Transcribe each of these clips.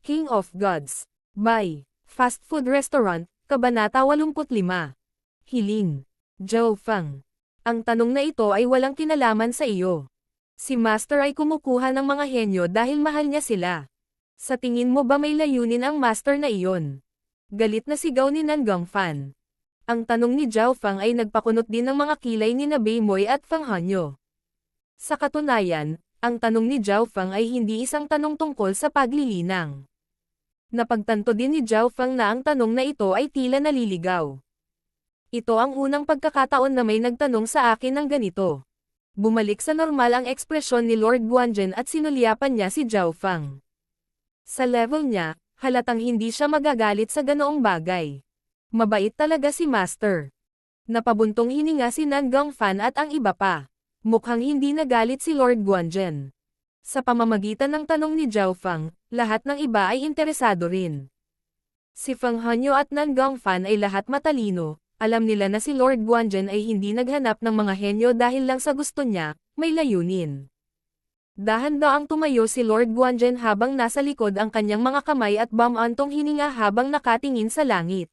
King of Gods. By Fast Food Restaurant, Kabanata 85. Hiling. Zhao Feng. Ang tanong na ito ay walang kinalaman sa iyo. Si Master ay kumukuha ng mga henyo dahil mahal niya sila. Sa tingin mo ba may layunin ang Master na iyon? Galit na sigaw ni Nan Gongfan. Ang tanong ni Zhao Feng ay nagpakunot din ng mga kilay ni Beimoy at Feng Hanyo. Sa katunayan, ang tanong ni Zhao Feng ay hindi isang tanong tungkol sa paglilinang. Napagtanto din ni Zhao Feng na ang tanong na ito ay tila naliligaw. Ito ang unang pagkakataon na may nagtanong sa akin ng ganito. Bumalik sa normal ang ekspresyon ni Lord Guanzhen at sinulyapan niya si Zhao Feng. Sa level niya, halatang hindi siya magagalit sa ganoong bagay. Mabait talaga si Master. Napabuntong hininga si Nan Gongfan at ang iba pa. Mukhang hindi nagalit si Lord Guanzhen. Sa pamamagitan ng tanong ni Zhao Feng, lahat ng iba ay interesado rin. Si Feng Hanyo at Nan Gongfan ay lahat matalino, alam nila na si Lord Guanzhen ay hindi naghanap ng mga henyo dahil lang sa gusto niya, may layunin. Dahan-daang tumayo si Lord Guanzhen habang nasa likod ang kanyang mga kamay at bumantong hininga habang nakatingin sa langit.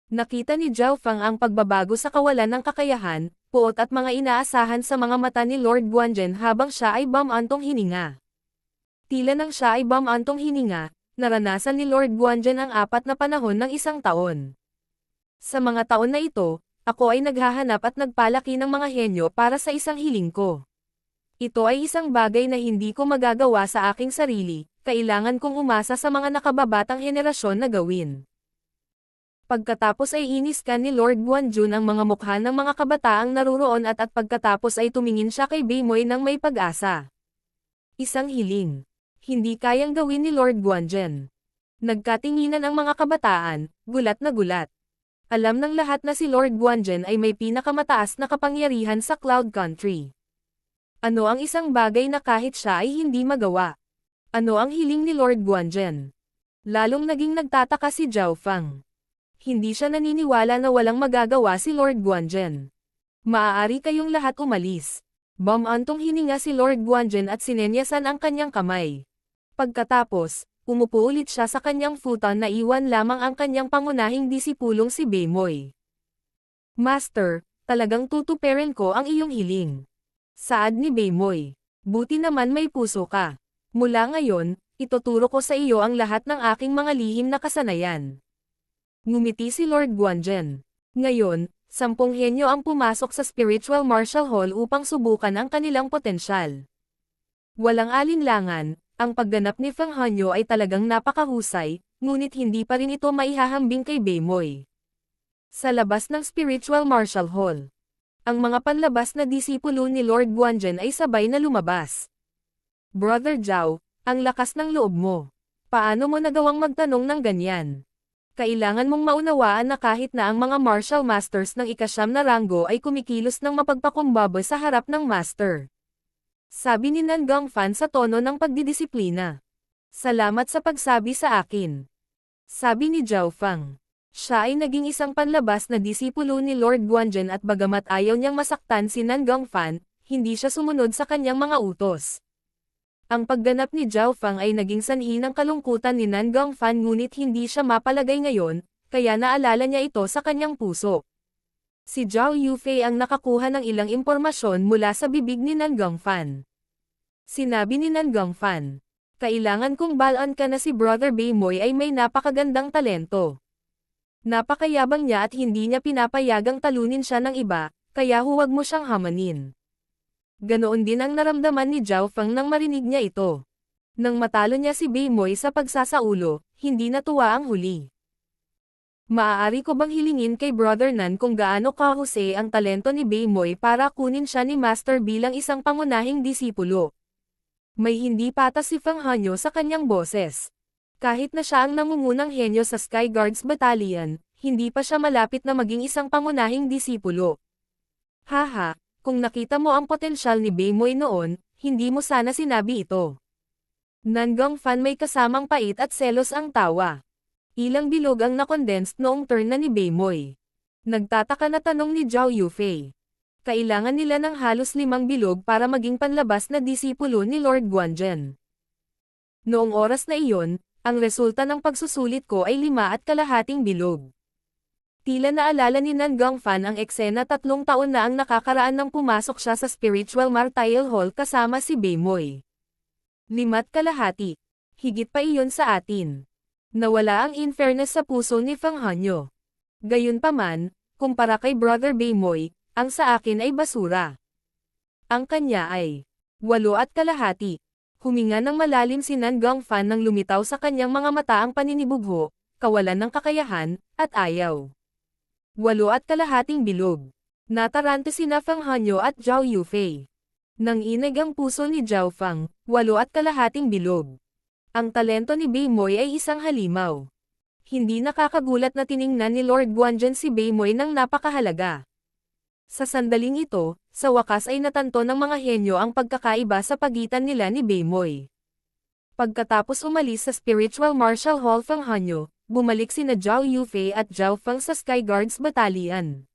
Nakita ni Zhao Feng ang pagbabago sa kawalan ng kakayahan, puot at mga inaasahan sa mga mata ni Lord Guanzhen habang siya ay bumantong hininga. Tila nang siya ay bumantong hininga, naranasan ni Lord Guanzhen ang 4 na panahon ng isang taon. Sa mga taon na ito, ako ay naghahanap at nagpalaki ng mga henyo para sa isang hiling ko. Ito ay isang bagay na hindi ko magagawa sa aking sarili, kailangan kong umasa sa mga nakababatang henerasyon na gawin. Pagkatapos ay iniskan ni Lord Guanzhen ang mga mukha ng mga kabataang naruroon at pagkatapos ay tumingin siya kay Beimoy ng may pag-asa. Isang hiling. Hindi kayang gawin ni Lord Guanzhen. Nagkatinginan ang mga kabataan, gulat na gulat. Alam ng lahat na si Lord Guanzhen ay may pinakamataas na kapangyarihan sa Cloud Country. Ano ang isang bagay na kahit siya ay hindi magawa? Ano ang hiling ni Lord Guanzhen? Lalong naging nagtataka si Zhao Feng. Hindi siya naniniwala na walang magagawa si Lord Guanzhen. Maaari kayong lahat umalis. Bumantong hininga si Lord Guanzhen at sinenyasan ang kanyang kamay. Pagkatapos, umupo ulit siya sa kanyang futon na iwan lamang ang kanyang pangunahing disipulong si Beimoy. Master, talagang tutuperin ko ang iyong hiling. Saad ni Beimoy. Buti naman may puso ka. Mula ngayon, ituturo ko sa iyo ang lahat ng aking mga lihim na kasanayan. Ngumiti si Lord Guanzhen. Ngayon, 10 henyo ang pumasok sa Spiritual Martial Hall upang subukan ang kanilang potensyal. Walang alinlangan, ang pagganap ni Feng Hanyo ay talagang napakahusay, ngunit hindi pa rin ito maihahambing kay Beimoy. Sa labas ng Spiritual Martial Hall, ang mga panlabas na disipulo ni Lord Guanzhen ay sabay na lumabas. Brother Zhao, ang lakas ng loob mo. Paano mo nagawang magtanong ng ganyan? Kailangan mong maunawaan na kahit na ang mga martial masters ng ika-9 na ranggo ay kumikilos ng mapagpakumbaba sa harap ng master. Sabi ni Nan Gongfan sa tono ng pagdidisiplina. Salamat sa pagsabi sa akin. Sabi ni Zhao Feng. Siya ay naging isang panlabas na disipulo ni Lord Guanzhen at bagamat ayaw niyang masaktan si Nan Gongfan, hindi siya sumunod sa kanyang mga utos. Ang pagganap ni Zhao Feng ay naging sanhi ng kalungkutan ni Nan Gongfan ngunit hindi siya mapalagay ngayon, kaya naalala niya ito sa kanyang puso. Si Zhao Yufei ang nakakuha ng ilang impormasyon mula sa bibig ni Nan Gongfan. Sinabi ni Nan Gongfan, kailangan kong balaan ka na si Brother Beimoy ay may napakagandang talento. Napakayabang niya at hindi niya pinapayagang talunin siya ng iba, kaya huwag mo siyang hamanin. Ganoon din ang naramdaman ni Zhao Feng nang marinig niya ito. Nang matalo niya si Beimoy sa pagsasaulo, hindi natuwa ang huli. Maaari ko bang hilingin kay Brother Nan kung gaano kahusay ang talento ni Beimoy para kunin siya ni Master bilang isang pangunahing disipulo? May hindi patas si Feng Hanyo sa kanyang boses. Kahit na siya ang nangungunang henyo sa Sky Guards Battalion, hindi pa siya malapit na maging isang pangunahing disipulo. Haha. Kung nakita mo ang potensyal ni Beimoy noon, hindi mo sana sinabi ito. Nan Gongfan may kasamang pait at selos ang tawa. Ilang bilog ang nakondensed noong turn na ni Beimoy. Nagtataka na tanong ni Zhao Yufei. Kailangan nila ng halos 5 bilog para maging panlabas na disipulo ni Lord Guanzhen. Noong oras na iyon, Ang resulta ng pagsusulit ko ay 5.5 bilog. Tila naalala ni Nan Gongfan ang eksena 3 taon na ang nakakaraan nang pumasok siya sa Spiritual Martial Hall kasama si Beimoy. 5.5. Higit pa iyon sa atin. Nawala ang in-fairness sa puso ni Fang Hanyo. Gayunpaman, kumpara kay Brother Beimoy, ang sa akin ay basura. Ang kanya ay 8.5. Huminga ng malalim si Nan Gongfan nang lumitaw sa kanyang mga mata ang paninibugho, kawalan ng kakayahan, at ayaw. 8.5 bilog. Natarante sina Fang Hanyo at Zhao Yufei. Nang inig ang puso ni Zhao Fang, 8.5 bilog. Ang talento ni Beimoy ay isang halimaw. Hindi nakakagulat na tiningnan ni Lord Guanzhen si Beimoy ng napakahalaga. Sa sandaling ito, sa wakas ay natanto ng mga henyo ang pagkakaiba sa pagitan nila ni Beimoy. Pagkatapos umalis sa Spiritual Martial Hall Fang Hanyo, bumalik sina Zhao Yufei at Zhao Feng sa Sky Guards Battalion.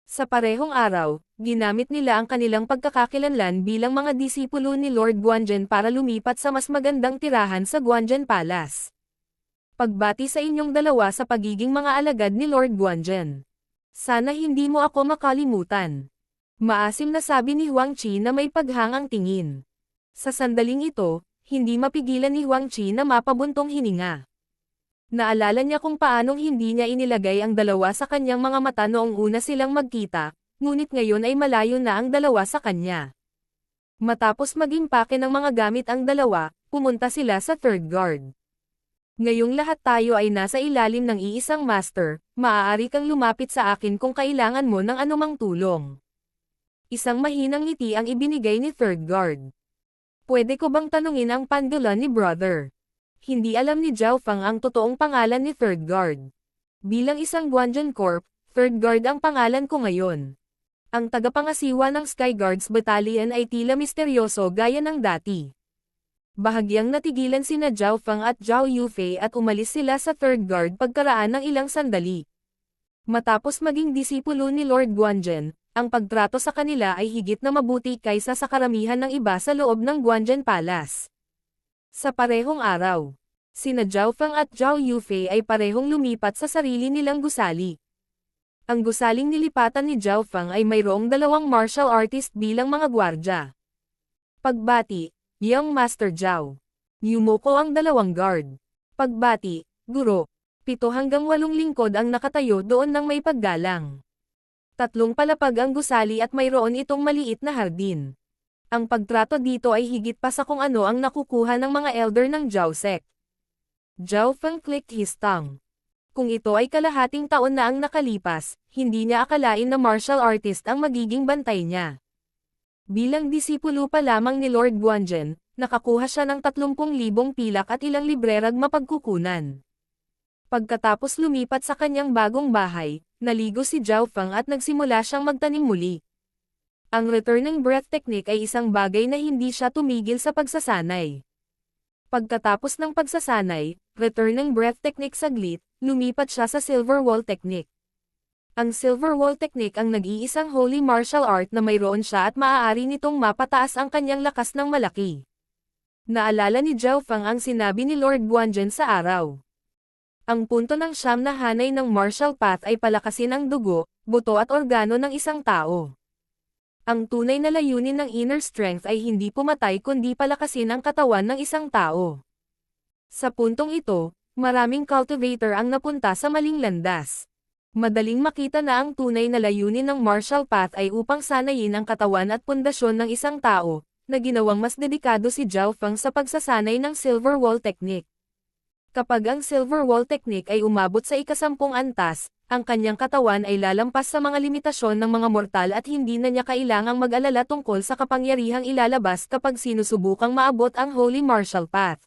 Sa parehong araw, ginamit nila ang kanilang pagkakakilanlan bilang mga disipulo ni Lord Guanzhen para lumipat sa mas magandang tirahan sa Guanzhen Palace. Pagbati sa inyong dalawa sa pagiging mga alagad ni Lord Guanzhen. Sana hindi mo ako makalimutan. Maasim na sabi ni Huang Qi na may paghangang tingin. Sa sandaling ito, hindi mapigilan ni Huang Qi na mapabuntong hininga. Naalala niya kung paanong hindi niya inilagay ang dalawa sa kanyang mga mata noong una silang magkita, ngunit ngayon ay malayo na ang dalawa sa kanya. Matapos mag-impake ng mga gamit ang dalawa, pumunta sila sa third guard. Ngayong lahat tayo ay nasa ilalim ng iisang master, maaari kang lumapit sa akin kung kailangan mo ng anumang tulong. Isang mahinang ngiti ang ibinigay ni third guard. Pwede ko bang tanungin ang pandulan ni brother? Hindi alam ni Zhao Fang ang totoong pangalan ni third guard. Bilang isang Guanzhen Corp, third guard ang pangalan ko ngayon. Ang tagapangasiwa ng Sky Guards Battalion ay tila misteryoso gaya ng dati. Bahagyang natigilan sina Zhao Fang at Zhao Yufei at umalis sila sa third guard pagkaraan ng ilang sandali. Matapos maging disipulo ni Lord Guanzhen, ang pagtrato sa kanila ay higit na mabuti kaysa sa karamihan ng iba sa loob ng Guanzhen Palace. Sa parehong araw, sina Zhao Fang at Zhao Yufei ay parehong lumipat sa sarili nilang gusali. Ang gusaling nilipatan ni Zhao Fang ay mayroong 2 martial artist bilang mga gwardya. Pagbati, Young Master Zhao. Yumuko ang 2 guard. Pagbati, Guro. 7 hanggang 8 lingkod ang nakatayo doon ng may paggalang. 3 palapag ang gusali at mayroon itong maliit na hardin. Ang pagtrato dito ay higit pa sa kung ano ang nakukuha ng mga elder ng Zhao sect. Zhao Feng clicked his tongue. Kung ito ay kalahating taon na ang nakalipas, hindi niya akalain na martial artist ang magiging bantay niya. Bilang disipulo pa lamang ni Lord Guanzhen, nakakuha siya ng 30,000 pilak at ilang librerag mapagkukunan. Pagkatapos lumipat sa kanyang bagong bahay, naligo si Zhao Feng at nagsimula siyang magtanim muli. Ang returning breath technique ay isang bagay na hindi siya tumigil sa pagsasanay. Pagkatapos ng pagsasanay, returning breath technique saglit, lumipat siya sa silver wall technique. Ang silver wall technique ang nag-iisang holy martial art na mayroon siya at maaari nitong mapataas ang kanyang lakas ng malaki. Naalala ni Zhao Fang ang sinabi ni Lord Guanzhen sa araw. Ang punto ng siyam na hanay ng martial path ay palakasin ang dugo, buto at organo ng isang tao. Ang tunay na layunin ng inner strength ay hindi pumatay kundi palakasin ang katawan ng isang tao. Sa puntong ito, maraming cultivator ang napunta sa maling landas. Madaling makita na ang tunay na layunin ng martial path ay upang sanayin ang katawan at pundasyon ng isang tao, na ginawang mas dedikado si Zhao Feng sa pagsasanay ng silver wall technique. Kapag ang silver wall technique ay umabot sa ika-10 antas, ang kanyang katawan ay lalampas sa mga limitasyon ng mga mortal at hindi na niya kailangang mag-alala tungkol sa kapangyarihang ilalabas kapag sinusubukang maabot ang holy martial path.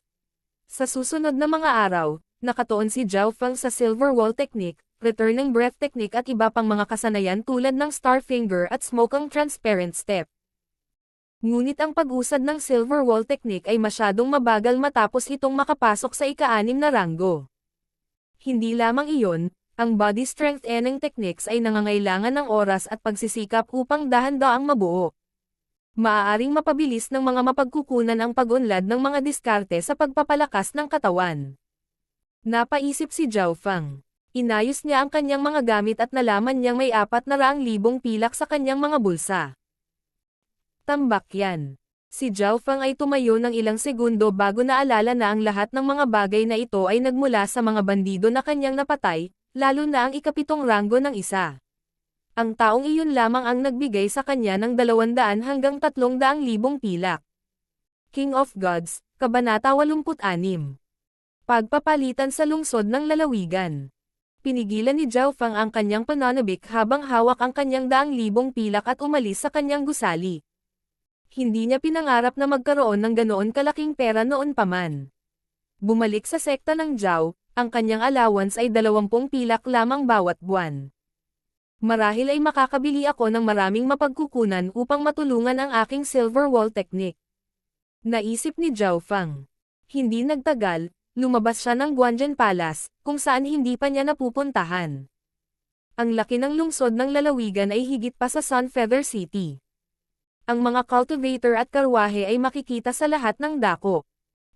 Sa susunod na mga araw, nakatuon si Zhao Feng sa silver wall technique, returning breath technique at iba pang mga kasanayan tulad ng star finger at smoking transparent step. Ngunit ang pag-usad ng silver wall technique ay masyadong mabagal matapos itong makapasok sa ika-6 na ranggo. Hindi lamang iyon, ang body strengthening techniques ay nangangailangan ng oras at pagsisikap upang dahan-daang mabuo. Maaaring mapabilis ng mga mapagkukunan ang pag-unlad ng mga diskarte sa pagpapalakas ng katawan. Napaisip si Zhao Feng. Inayos niya ang kanyang mga gamit at nalaman niyang may 400,000 pilak sa kanyang mga bulsa. Tambak yan. Si Zhao Feng ay tumayo ng ilang segundo bago naalala na ang lahat ng mga bagay na ito ay nagmula sa mga bandido na kanyang napatay, lalo na ang ikapitong ranggo ng isa. Ang taong iyon lamang ang nagbigay sa kanya ng 200 hanggang 300,000 pilak. King of Gods, Kabanata 86. Pagpapalitan sa lungsod ng lalawigan. Pinigilan ni Zhao Feng ang kanyang pananabik habang hawak ang kanyang 200,000 pilak at umalis sa kanyang gusali. Hindi niya pinangarap na magkaroon ng ganoon kalaking pera noon pa man. Bumalik sa sekta ng Zhao, ang kanyang allowance ay 20 pilak lamang bawat buwan. Marahil ay makakabili ako ng maraming mapagkukunan upang matulungan ang aking silver wall technique. Naisip ni Zhao Feng. Hindi nagtagal, lumabas siya ng Guanzhen Palace, kung saan hindi pa niya napupuntahan. Ang laki ng lungsod ng lalawigan ay higit pa sa Sunfeather City. Ang mga cultivator at karwahe ay makikita sa lahat ng dako.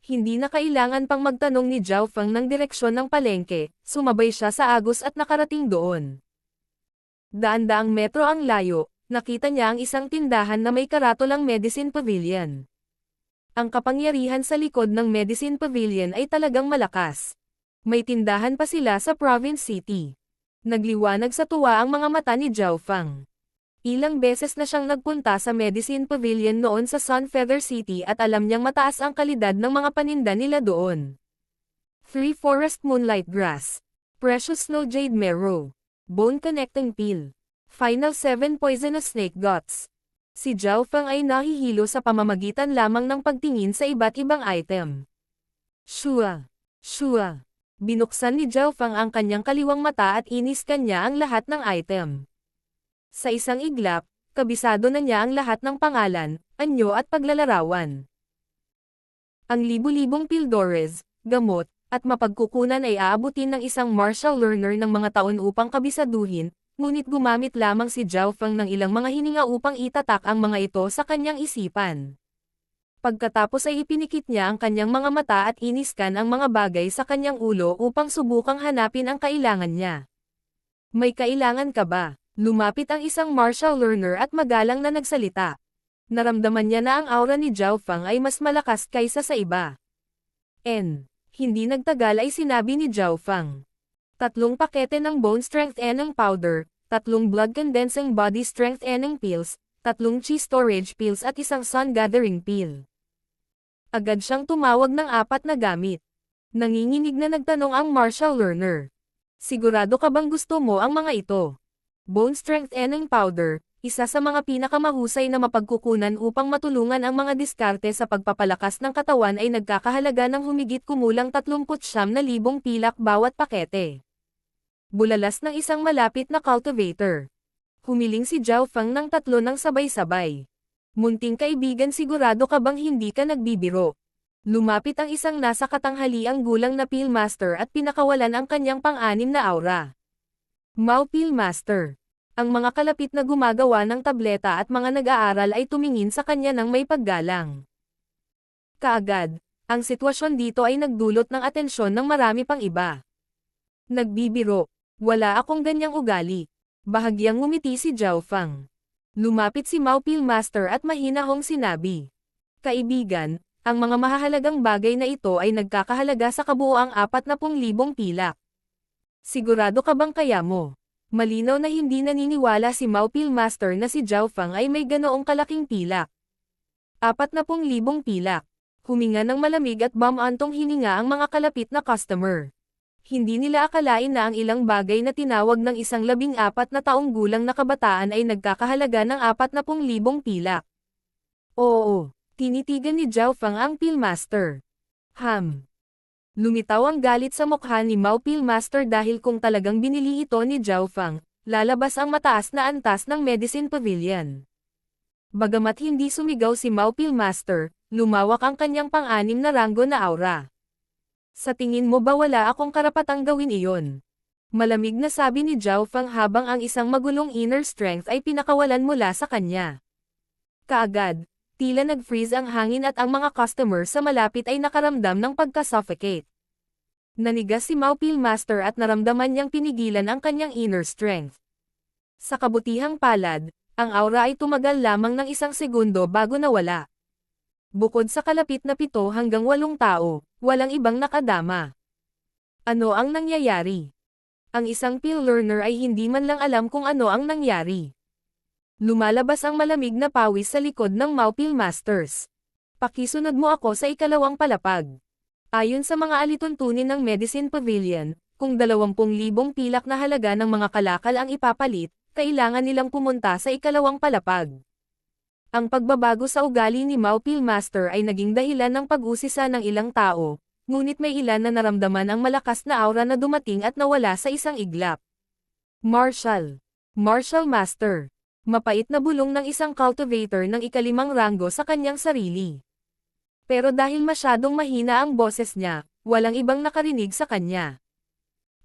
Hindi na kailangan pang magtanong ni Zhao Feng ng direksyon ng palengke, sumabay siya sa agos at nakarating doon. Daan-daang metro ang layo, nakita niya ang isang tindahan na may karatolang Medicine Pavilion. Ang kapangyarihan sa likod ng Medicine Pavilion ay talagang malakas. May tindahan pa sila sa Province City. Nagliwanag sa tuwa ang mga mata ni Zhao Feng. Ilang beses na siyang nagpunta sa Medicine Pavilion noon sa Sunfeather City at alam niyang mataas ang kalidad ng mga paninda nila doon. 3 Forest Moonlight Grass, Precious Snow Jade Marrow, Bone Connecting Peel, Final 7 Poisonous Snake Guts. Si Zhao Feng ay nahihilo sa pamamagitan lamang ng pagtingin sa iba't ibang item. Shua! Shua! Binuksan ni Zhao Feng ang kanyang kaliwang mata at iniskan niya ang lahat ng item. Sa isang iglap, kabisado na niya ang lahat ng pangalan, anyo at paglalarawan. Ang libu-libong pildores, gamot, at mapagkukunan ay aabutin ng isang martial learner ng mga taon upang kabisaduhin, ngunit gumamit lamang si Zhao Feng ng ilang mga hininga upang itatak ang mga ito sa kanyang isipan. Pagkatapos ay ipinikit niya ang kanyang mga mata at iniskan ang mga bagay sa kanyang ulo upang subukang hanapin ang kailangan niya. May kailangan ka ba? Lumapit ang isang martial learner at magalang na nagsalita. Naramdaman niya na ang aura ni Zhao Feng ay mas malakas kaysa sa iba. Hindi nagtagal ay sinabi ni Zhao Feng. 3 pakete ng Bone Strength Eneng Powder, 3 Blood Condensing Body Strength Eneng Pills, 3 Chi Storage Pills at isang Sun Gathering Pill. Agad siyang tumawag ng 4 na gamit. Nanginginig na nagtanong ang martial learner. Sigurado ka bang gusto mo ang mga ito? Bone Strength Eneng Powder, isa sa mga pinakamahusay na mapagkukunan upang matulungan ang mga diskarte sa pagpapalakas ng katawan ay nagkakahalaga ng humigit kumulang 39,000 pilak bawat pakete. Bulalas ng isang malapit na cultivator. Humiling si Zhao Feng ng 3 ng sabay-sabay. Munting kaibigan, sigurado ka bang hindi ka nagbibiro? Lumapit ang isang nasa katanghaliang gulang na Peel Master at pinakawalan ang kanyang pang-anim na aura. Mao Peel Master. Ang mga kalapit na gumagawa ng tableta at mga nag-aaral ay tumingin sa kanya ng may paggalang. Kaagad, ang sitwasyon dito ay nagdulot ng atensyon ng marami pang iba. Nagbibiro. Wala akong ganyang ugali. Bahagyang ngumiti si Zhao Feng. Lumapit si Mao Peel Master at mahinahong sinabi. Kaibigan, ang mga mahahalagang bagay na ito ay nagkakahalaga sa kabuoang 40,000 pilak. Sigurado ka bang kaya mo? Malinaw na hindi naniniwala si Mao Peel Master na si Zhao Feng ay may ganoong kalaking pilak. 40,000 pilak. Huminga ng malamig at bumantong hininga ang mga kalapit na customer. Hindi nila akalain na ang ilang bagay na tinawag ng isang 14 na taong gulang na kabataan ay nagkakahalaga ng 40,000 pilak. Oo, tinitigan ni Zhao Feng ang Peel Master. Lumitaw ang galit sa mukha ni Mao Peel Master dahil kung talagang binili ito ni Zhao Feng, lalabas ang mataas na antas ng Medicine Pavilion. Bagamat hindi sumigaw si Mao Peel Master, lumawak ang kanyang pang-anim na ranggo na aura. Sa tingin mo ba wala akong karapatang gawin iyon? Malamig na sabi ni Zhao Feng habang ang isang magulong inner strength ay pinakawalan mula sa kanya. Kaagad, tila nag-freeze ang hangin at ang mga customer sa malapit ay nakaramdam ng pagka-suffocate. Nanigas si Maupil Master at naramdaman niyang pinigilan ang kanyang inner strength. Sa kabutihang palad, ang aura ay tumagal lamang ng 1 segundo bago nawala. Bukod sa kalapit na 7 hanggang 8 tao, walang ibang nakadama. Ano ang nangyayari? Ang isang pill learner ay hindi man lang alam kung ano ang nangyari. Lumalabas ang malamig na pawis sa likod ng Maupil Masters. Pakisunod mo ako sa ikalawang palapag. Ayon sa mga alituntunin ng Medicine Pavilion, kung 20,000 pilak na halaga ng mga kalakal ang ipapalit, kailangan nilang pumunta sa ikalawang palapag. Ang pagbabago sa ugali ni Maupil Master ay naging dahilan ng pag-usisa ng ilang tao, ngunit may ilan na naramdaman ang malakas na aura na dumating at nawala sa isang iglap. Martial Master. Mapait na bulong ng isang cultivator ng ika-5 ranggo sa kanyang sarili. Pero dahil masyadong mahina ang boses niya, walang ibang nakarinig sa kanya.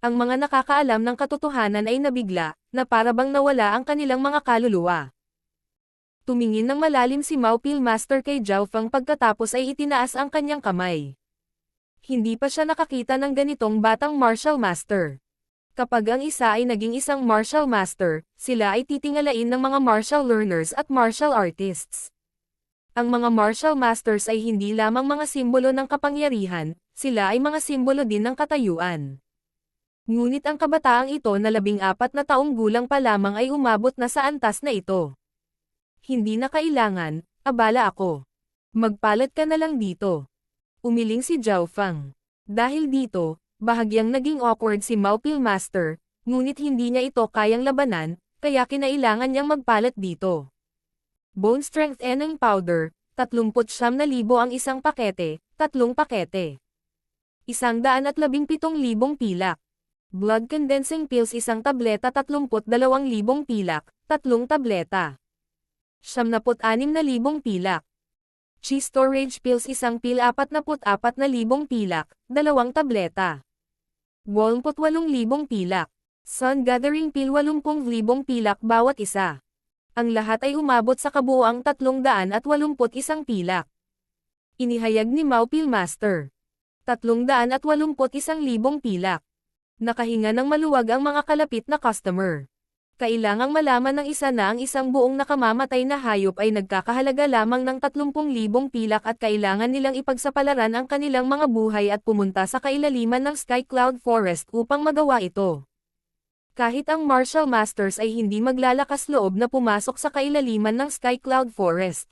Ang mga nakakaalam ng katotohanan ay nabigla, na para bang nawala ang kanilang mga kaluluwa. Tumingin ng malalim si Maupil Master kay Zhao Feng pagkatapos ay itinaas ang kanyang kamay. Hindi pa siya nakakita ng ganitong batang martial master. Kapag ang isa ay naging isang martial master, sila ay titingalain ng mga martial learners at martial artists. Ang mga martial masters ay hindi lamang mga simbolo ng kapangyarihan, sila ay mga simbolo din ng katayuan. Ngunit ang kabataang ito na 14 na taong gulang pa lamang ay umabot na sa antas na ito. Hindi na kailangan, abala ako. Magpalat ka na lang dito. Umiling si Zhao Feng. Dahil dito, bahagyang naging awkward si Maupil Master, ngunit hindi niya ito kayang labanan, kaya kinailangan niyang magpalat dito. Bone Strength Eneng Powder, 39,000 ang isang pakete, 3 pakete. 117,000 pilak. Blood Condensing Pills isang tableta 32,000 pilak, 3 tableta. 76,000 pilak. Cheese Storage Pills isang pil 44,000 pilak, 2 tableta. 88,000 pilak. Sun Gathering Pill 80,000 pilak bawat isa. Ang lahat ay umabot sa kabuuang 381 pilak. Inihayag ni Maupil Master. 381,000 pilak. Nakahinga ng maluwag ang mga kalapit na customer. Kailangang malaman ng isa na ang isang buong nakamamatay na hayop ay nagkakahalaga lamang ng 30,000 pilak at kailangan nilang ipagsapalaran ang kanilang mga buhay at pumunta sa kailaliman ng Sky Cloud Forest upang magawa ito. Kahit ang Martial Masters ay hindi maglalakas loob na pumasok sa kailaliman ng Sky Cloud Forest.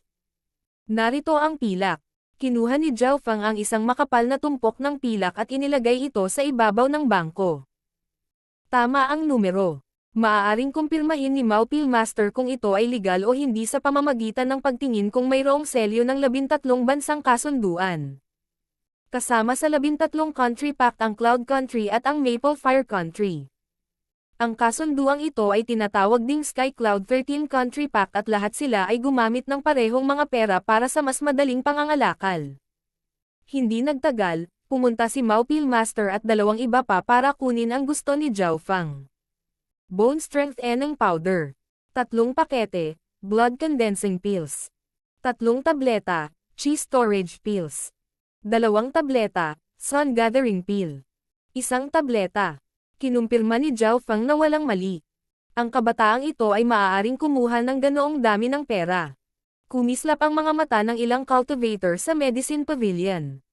Narito ang pilak. Kinuha ni Zhao Feng ang isang makapal na tumpok ng pilak at inilagay ito sa ibabaw ng bangko. Tama ang numero. Maaaring kumpirmahin ni Maupil Master kung ito ay legal o hindi sa pamamagitan ng pagtingin kung mayroong selyo ng 13 bansang kasunduan. Kasama sa 13 country pact ang Cloud Country at ang Maple Fire Country. Ang kasunduang ito ay tinatawag ding Sky Cloud 13 Country Pact at lahat sila ay gumamit ng parehong mga pera para sa mas madaling pangangalakal. Hindi nagtagal, pumunta si Maupil Master at 2 iba pa para kunin ang gusto ni Zhao Feng. Bone Strength Eneng Powder. 3 pakete, Blood Condensing Pills. 3 tableta, Cheese Storage Pills. 2 tableta, Sun Gathering Pill. 1 tableta. Kinumpirma ni Zhao Feng na walang mali. Ang kabataang ito ay maaaring kumuha ng ganoong dami ng pera. Kumislap ang mga mata ng ilang cultivator sa Medicine Pavilion.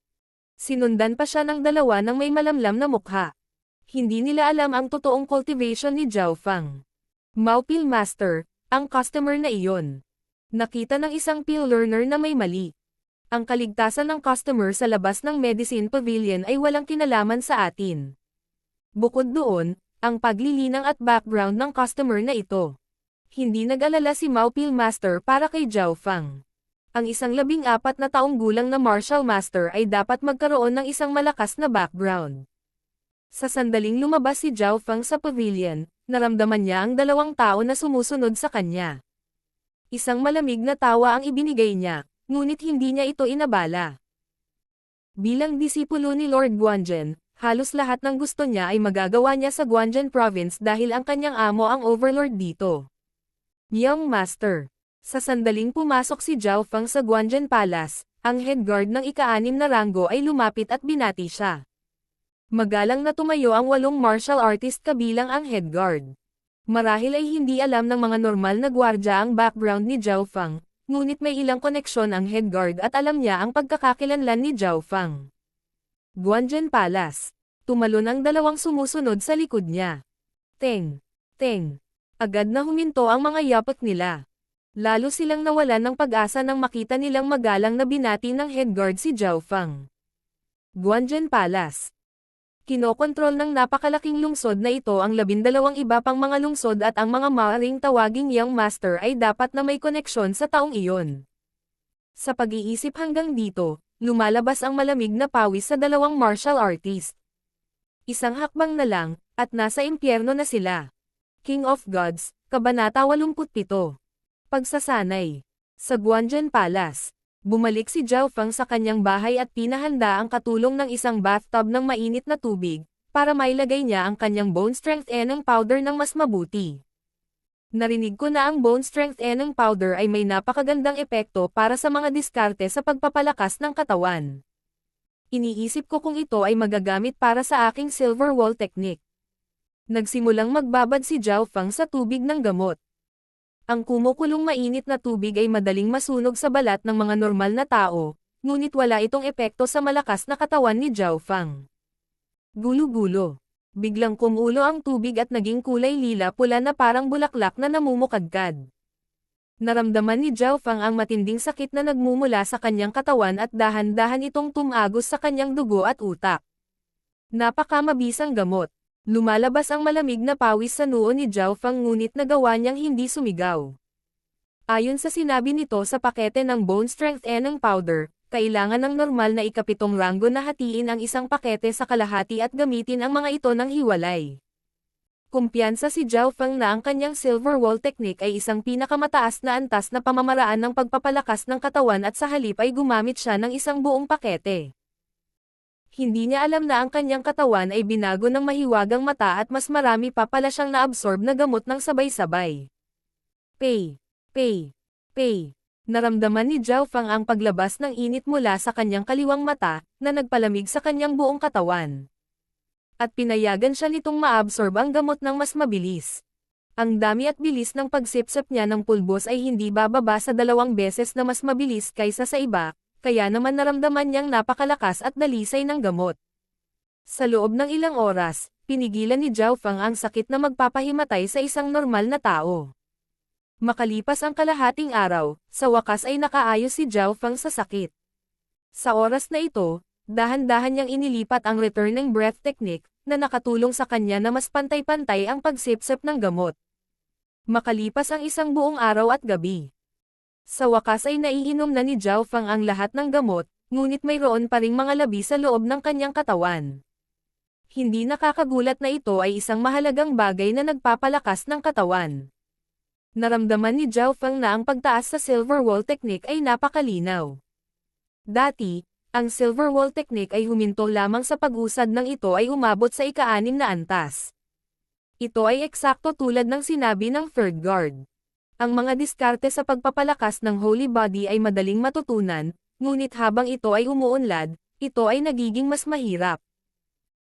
Sinundan pa siya ng 2 ng may malamlam na mukha. Hindi nila alam ang totoong cultivation ni Zhao Feng. Maupil Master, ang customer na iyon. Nakita ng isang pill learner na may mali. Ang kaligtasan ng customer sa labas ng Medicine Pavilion ay walang kinalaman sa atin. Bukod doon, ang paglilinang at background ng customer na ito. Hindi nag-alala si Maupil Master para kay Zhao Feng. Ang isang 14 na taong gulang na martial master ay dapat magkaroon ng isang malakas na background. Sa sandaling lumabas si Zhao Feng sa pavilion, naramdaman niya ang 2 tao na sumusunod sa kanya. Isang malamig na tawa ang ibinigay niya, ngunit hindi niya ito inabala. Bilang disipulo ni Lord Guanzhen, halos lahat ng gusto niya ay magagawa niya sa Guanzhen Province dahil ang kanyang amo ang overlord dito. Young Master. Sa sandaling pumasok si Zhao Feng sa Guanzhen Palace, ang head guard ng ika-6 na ranggo ay lumapit at binati siya. Magalang na tumayo ang 8 martial artist kabilang ang head guard. Marahil ay hindi alam ng mga normal na gwardya ang background ni Zhao Feng, ngunit may ilang koneksyon ang head guard at alam niya ang pagkakakilanlan ni Zhao Feng. Guanzhen Palace. Tumalon ang 2 sumusunod sa likod niya. Teng! Teng! Agad na huminto ang mga yapak nila. Lalo silang nawalan ng pag-asa nang makita nilang magalang na binati ng head guard si Zhao Feng. Guanzhen Palace. Kinokontrol ng napakalaking lungsod na ito ang 12 iba pang mga lungsod at ang mga maaaring tawaging Young Master ay dapat na may koneksyon sa taong iyon. Sa pag-iisip hanggang dito, lumalabas ang malamig na pawis sa 2 martial artist. Isang hakbang na lang, at nasa impyerno na sila. King of Gods, Kabanata 87. Pagsasanay. Sa Guanzhen Palace, bumalik si Zhao Feng sa kanyang bahay at pinahanda ang katulong ng isang bathtub ng mainit na tubig, para mailagay niya ang kanyang bone strength eneng powder ng mas mabuti. Narinig ko na ang bone strength eneng powder ay may napakagandang epekto para sa mga diskarte sa pagpapalakas ng katawan. Iniisip ko kung ito ay magagamit para sa aking silver wall technique. Nagsimulang magbabad si Zhao Feng sa tubig ng gamot. Ang kumukulong mainit na tubig ay madaling masunog sa balat ng mga normal na tao, ngunit wala itong epekto sa malakas na katawan ni Zhao Feng. Gulo-gulo. Biglang kumulo ang tubig at naging kulay lila-pula na parang bulaklak na namumukadkad. Naramdaman ni Zhao Feng ang matinding sakit na nagmumula sa kanyang katawan at dahan-dahan itong tumagos sa kanyang dugo at utak. Napakamabisang gamot. Lumalabas ang malamig na pawis sa noo ni Zhao Feng ngunit nagawa niyang hindi sumigaw. Ayon sa sinabi nito sa pakete ng Bone Strength eneng powder, kailangan ng normal na ika-7 ranggo na hatiin ang isang pakete sa kalahati at gamitin ang mga ito ng hiwalay. Kumpiyansa si Zhao Feng na ang kanyang silver wall technique ay isang pinakamataas na antas na pamamaraan ng pagpapalakas ng katawan at sa halip ay gumamit siya ng isang buong pakete. Hindi niya alam na ang kanyang katawan ay binago ng mahiwagang mata at mas marami pa pala siyang na-absorb na gamot ng sabay-sabay. Pay. Pay. Pay. Naramdaman ni Zhao Feng ang paglabas ng init mula sa kanyang kaliwang mata, na nagpalamig sa kanyang buong katawan. At pinayagan siya nitong ma-absorb ang gamot ng mas mabilis. Ang dami at bilis ng pagsipsip niya ng pulbos ay hindi bababa sa 2 beses na mas mabilis kaysa sa iba, kaya naman naramdaman niyang napakalakas at dalisay ng gamot. Sa loob ng ilang oras, pinigilan ni Zhao Feng ang sakit na magpapahimatay sa isang normal na tao. Makalipas ang kalahating araw, sa wakas ay nakaayos si Zhao Feng sa sakit. Sa oras na ito, dahan-dahan niyang inilipat ang returning breath technique, na nakatulong sa kanya na mas pantay-pantay ang pagsipsip ng gamot. Makalipas ang isang buong araw at gabi. Sa wakas ay naiinom na ni Zhao Feng ang lahat ng gamot, ngunit mayroon pa ring mga labi sa loob ng kanyang katawan. Hindi nakakagulat na ito ay isang mahalagang bagay na nagpapalakas ng katawan. Naramdaman ni Zhao Feng na ang pagtaas sa silver wall technique ay napakalinaw. Dati, ang silver wall technique ay huminto lamang sa pag-usad ng ito ay umabot sa ika-6 na antas. Ito ay eksakto tulad ng sinabi ng third guard. Ang mga diskarte sa pagpapalakas ng holy body ay madaling matutunan, ngunit habang ito ay umuunlad, ito ay nagiging mas mahirap.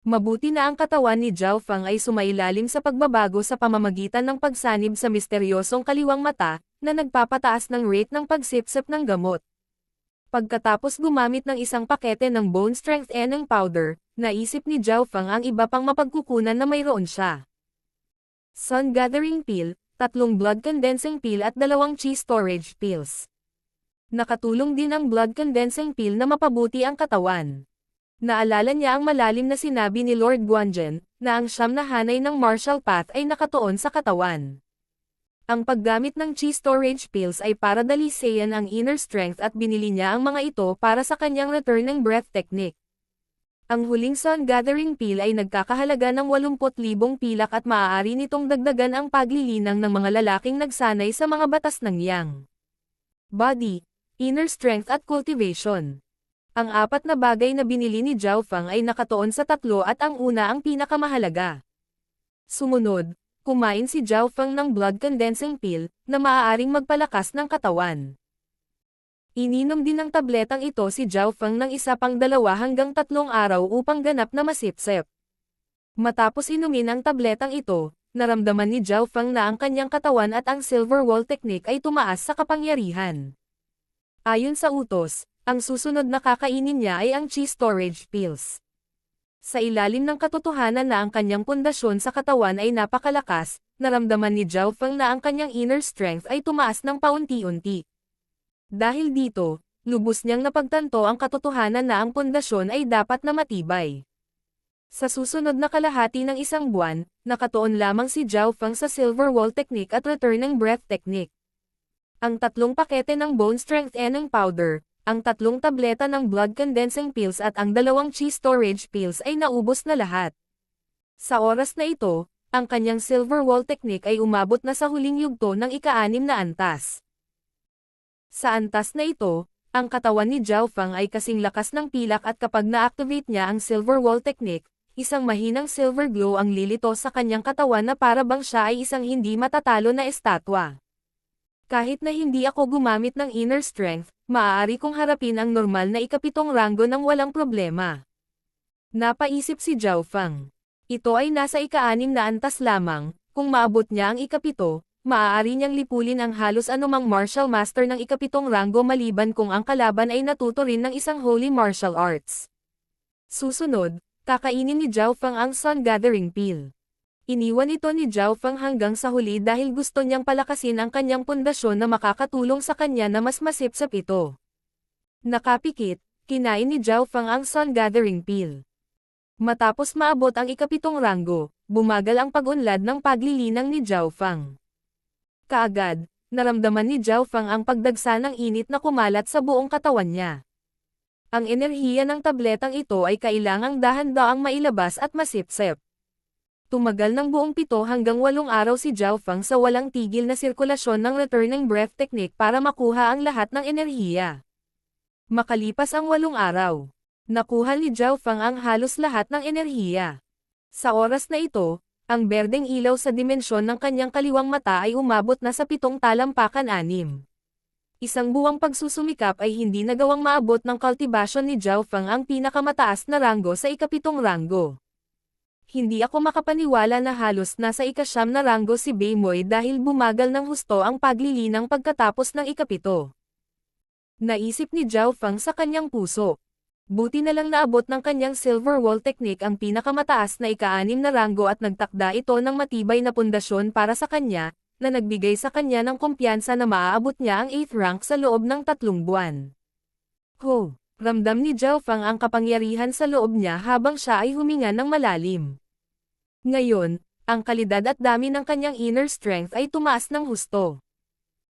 Mabuti na ang katawan ni Zhao Feng ay sumailalim sa pagbabago sa pamamagitan ng pagsanib sa misteryosong kaliwang mata, na nagpapataas ng rate ng pagsipsip ng gamot. Pagkatapos gumamit ng isang pakete ng bone strength eneng powder, naisip ni Zhao Feng ang iba pang mapagkukunan na mayroon siya. Sun Gathering Pill, 3 blood condensing pill at 2 chi storage pills. Nakatulong din ang blood condensing pill na mapabuti ang katawan. Naalala niya ang malalim na sinabi ni Lord Guanzhen, na ang 9 na hanay ng martial path ay nakatuon sa katawan. Ang paggamit ng chi storage pills ay para dalisayan ang inner strength at binili niya ang mga ito para sa kanyang returning breath technique. Ang huling Sun Gathering Pill ay nagkakahalaga ng 80,000 pilak at maaari nitong dagdagan ang paglilinang ng mga lalaking nagsanay sa mga batas ng Yang. Body, Inner Strength at Cultivation. Ang 4 na bagay na binili ni Zhao Feng ay nakatuon sa 3 at ang una ang pinakamahalaga. Sumunod, kumain si Zhao Feng ng blood condensing pill, na maaaring magpalakas ng katawan. Ininom din ng tabletang ito si Zhao Feng ng isa pang 2 hanggang 3 araw upang ganap na masipsip. Matapos inumin ang tabletang ito, naramdaman ni Zhao Feng na ang kanyang katawan at ang Silver Wall Technique ay tumaas sa kapangyarihan. Ayon sa utos, ang susunod na kakainin niya ay ang Chi Storage Pills. Sa ilalim ng katotohanan na ang kanyang pundasyon sa katawan ay napakalakas, naramdaman ni Zhao Feng na ang kanyang inner strength ay tumaas ng paunti-unti. Dahil dito, lubos niyang napagtanto ang katotohanan na ang pundasyon ay dapat na matibay. Sa susunod na kalahati ng 1 buwan, nakatuon lamang si Zhao Feng sa Silver Wall Technique at Returning Breath Technique. Ang 3 pakete ng Bone Strengthening Powder, ang 3 tableta ng Blood Condensing Pills at ang 2 Chi Storage Pills ay naubos na lahat. Sa oras na ito, ang kanyang Silver Wall Technique ay umabot na sa huling yugto ng ika-6 na antas. Sa antas na ito, ang katawan ni Zhao Feng ay kasing lakas ng pilak at kapag na-activate niya ang Silver Wall Technique, isang mahinang silver glow ang lilito sa kanyang katawan na para bang siya ay isang hindi matatalo na estatwa. Kahit na hindi ako gumamit ng inner strength, maaari kong harapin ang normal na ika-7 ranggo ng walang problema. Napaisip si Zhao Feng. Ito ay nasa ika-6 na antas lamang, kung maabot niya ang ika-7, maaari niyang lipulin ang halos anumang martial master ng ika-7 ranggo maliban kung ang kalaban ay natuto rin ng isang holy martial arts. Susunod, kakainin ni Zhao Feng ang Sun Gathering Pill. Iniwan ito ni Zhao Feng hanggang sa huli dahil gusto niyang palakasin ang kanyang pundasyon na makakatulong sa kanya na mas masipsip ito. Nakapikit, kinain ni Zhao Feng ang Sun Gathering Pill. Matapos maabot ang ika-7 ranggo, bumagal ang pag-unlad ng paglilinang ni Zhao Feng. Kaagad, naramdaman ni Zhao Feng ang pagdagsa ng init na kumalat sa buong katawan niya. Ang enerhiya ng tabletang ito ay kailangang dahan-daang mailabas at masipsip. Tumagal ng buong 7 hanggang 8 araw si Zhao Feng sa walang tigil na sirkulasyon ng Returning Breath Technique para makuha ang lahat ng enerhiya. Makalipas ang 8 araw, nakuha ni Zhao Feng ang halos lahat ng enerhiya. Sa oras na ito, ang berdeng ilaw sa dimensyon ng kanyang kaliwang mata ay umabot na sa 7 talampakan 6. Isang buwang pagsusumikap ay hindi nagawang maabot ng cultivation ni Zhao Feng ang pinakamataas na ranggo sa ika-7 ranggo. Hindi ako makapaniwala na halos nasa ika-9 na ranggo si Beimoy dahil bumagal ng husto ang paglilinang pagkatapos ng ika-7. Naisip ni Zhao Feng sa kanyang puso. Buti na lang naabot ng kanyang Silver Wall Technique ang pinakamataas na ika-6 na ranggo at nagtakda ito ng matibay na pundasyon para sa kanya, na nagbigay sa kanya ng kumpiyansa na maaabot niya ang 8th rank sa loob ng 3 buwan. Ho! Ramdam ni Zhao Feng ang kapangyarihan sa loob niya habang siya ay huminga ng malalim. Ngayon, ang kalidad at dami ng kanyang inner strength ay tumaas ng husto.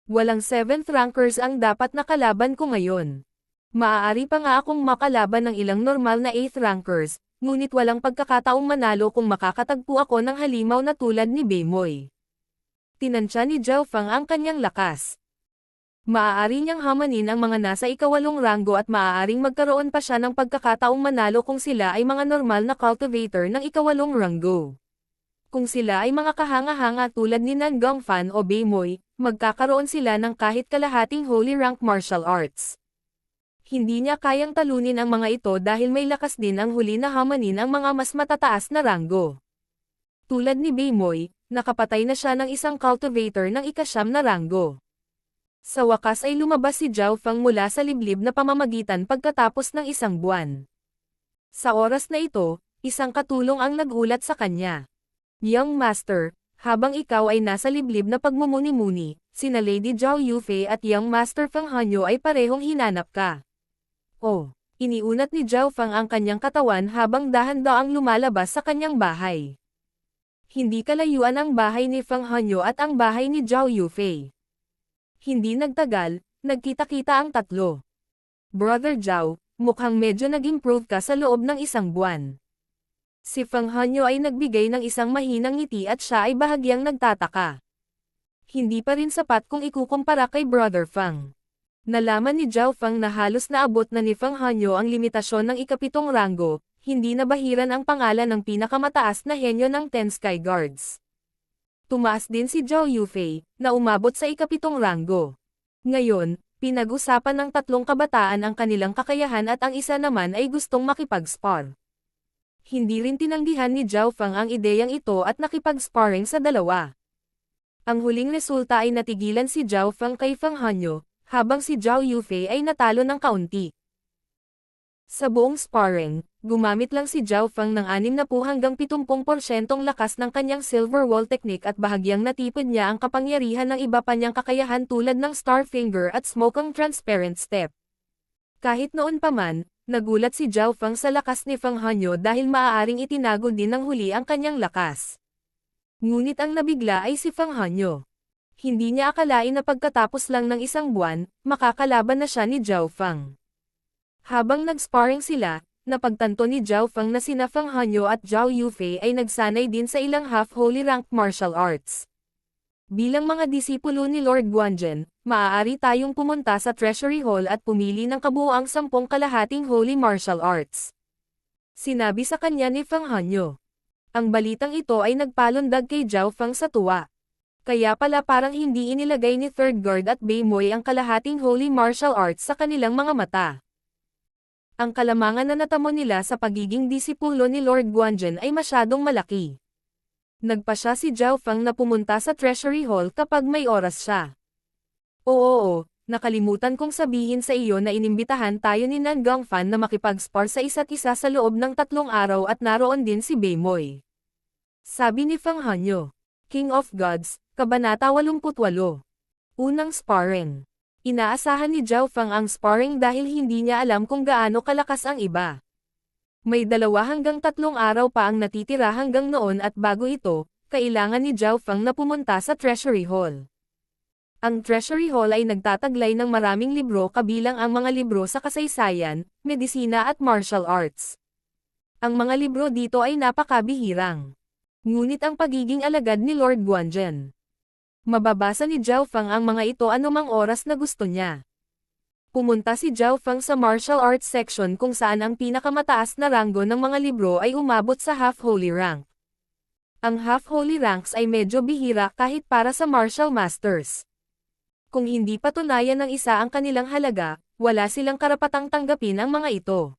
Walang 7th rankers ang dapat na kalaban ko ngayon. Maaari pa nga akong makalaban ng ilang normal na 8th rankers, ngunit walang pagkakataong manalo kung makakatagpo ako ng halimaw na tulad ni Beimoy. Tinansya ni Zhao Feng ang kanyang lakas. Maaari niyang hamanin ang mga nasa ika-8 ranggo at maaaring magkaroon pa siya ng pagkakataong manalo kung sila ay mga normal na cultivator ng ika-8 ranggo. Kung sila ay mga kahanga-hanga tulad ni Nan Gongfan o Beimoy, magkakaroon sila ng kahit kalahating holy rank martial arts. Hindi niya kayang talunin ang mga ito dahil may lakas din ang huli na hamanin ang mga mas matataas na ranggo. Tulad ni Beimoy, nakapatay na siya ng isang cultivator ng ika-9 na ranggo. Sa wakas ay lumabas si Zhao Feng mula sa liblib na pamamagitan pagkatapos ng 1 buwan. Sa oras na ito, isang katulong ang nagulat sa kanya. Young Master, habang ikaw ay nasa liblib na pagmumuni-muni, sina Lady Zhao Yufei at Young Master Feng Hanyo ay parehong hinanap ka. Oh, iniunat ni Zhao Feng ang kanyang katawan habang dahan-daang lumalabas sa kanyang bahay. Hindi kalayuan ang bahay ni Feng Hanyo at ang bahay ni Zhao Yufei. Hindi nagtagal, nagkita-kita ang tatlo. Brother Zhao, mukhang medyo nag-improve ka sa loob ng 1 buwan. Si Feng Hanyo ay nagbigay ng isang mahinang ngiti at siya ay bahagyang nagtataka. Hindi pa rin sapat kung ikukumpara kay Brother Feng. Nalaman ni Zhao Feng na halos naabot na ni Feng Hanyo ang limitasyon ng ika-7 ranggo, hindi nabahiran ang pangalan ng pinakamataas na henyo ng 10 Sky Guards. Tumaas din si Zhao Yufei, na umabot sa ikapitong ranggo. Ngayon, pinag-usapan ng tatlong kabataan ang kanilang kakayahan at ang isa naman ay gustong makipag-spar. Hindi rin tinanggihan ni Zhao Feng ang ideyang ito at nakipag-sparring sa dalawa. Ang huling resulta ay natigilan si Zhao Feng kay Feng Hanyo, habang si Zhao Yufei ay natalo ng kaunti. Sa buong sparring, gumamit lang si Zhao Feng ng 60 hanggang 70% lakas ng kanyang Silver Wall technique at bahagyang natipid niya ang kapangyarihan ng iba pa niyang kakayahan tulad ng Star Finger at Smokang Transparent Step. Kahit noon pa man, nagulat si Zhao Feng sa lakas ni Feng Hanyo dahil maaaring itinago din ng huli ang kanyang lakas. Ngunit ang nabigla ay si Feng Hanyo. Hindi niya akalain na pagkatapos lang ng isang buwan, makakalaban na siya ni Zhao Feng. Habang nag-sparring sila, napagtanto ni Zhao Feng na sina Feng Hanyo at Zhao Yufei ay nagsanay din sa ilang half-holy rank martial arts. Bilang mga disipulo ni Lord Guanzhen, maaari tayong pumunta sa Treasury Hall at pumili ng kabuuang 10 kalahating holy martial arts. Sinabi sa kanya ni Feng Hanyo. Ang balitang ito ay nagpalundag kay Zhao Feng sa tuwa. Kaya pala parang hindi inilagay ni Third Guard at Beimoy ang kalahating holy martial arts sa kanilang mga mata. Ang kalamangan na natamo nila sa pagiging disipulo ni Lord Guanzhen ay masyadong malaki. Nagpa siya si Zhao Feng na pumunta sa Treasury Hall kapag may oras siya. Oo, nakalimutan kong sabihin sa iyo na inimbitahan tayo ni Nan Gongfan na makipag-spar sa isa't isa sa loob ng 3 araw at naroon din si Beimoy. Sabi ni Feng Hanyo. King of Gods, Kabanata 88. Unang sparring. Inaasahan ni Zhao Feng ang sparring dahil hindi niya alam kung gaano kalakas ang iba. May 2 hanggang 3 araw pa ang natitira hanggang noon at bago ito, kailangan ni Zhao Feng na pumunta sa Treasury Hall. Ang Treasury Hall ay nagtataglay ng maraming libro kabilang ang mga libro sa kasaysayan, medisina at martial arts. Ang mga libro dito ay napakabihirang. Ngunit ang pagiging alagad ni Lord Guanzhen. Mababasa ni Zhao Feng ang mga ito anumang oras na gusto niya. Pumunta si Zhao Feng sa martial arts section kung saan ang pinakamataas na ranggo ng mga libro ay umabot sa half-holy rank. Ang half-holy ranks ay medyo bihira kahit para sa martial masters. Kung hindi patunayan ng isa ang kanilang halaga, wala silang karapatang tanggapin ang mga ito.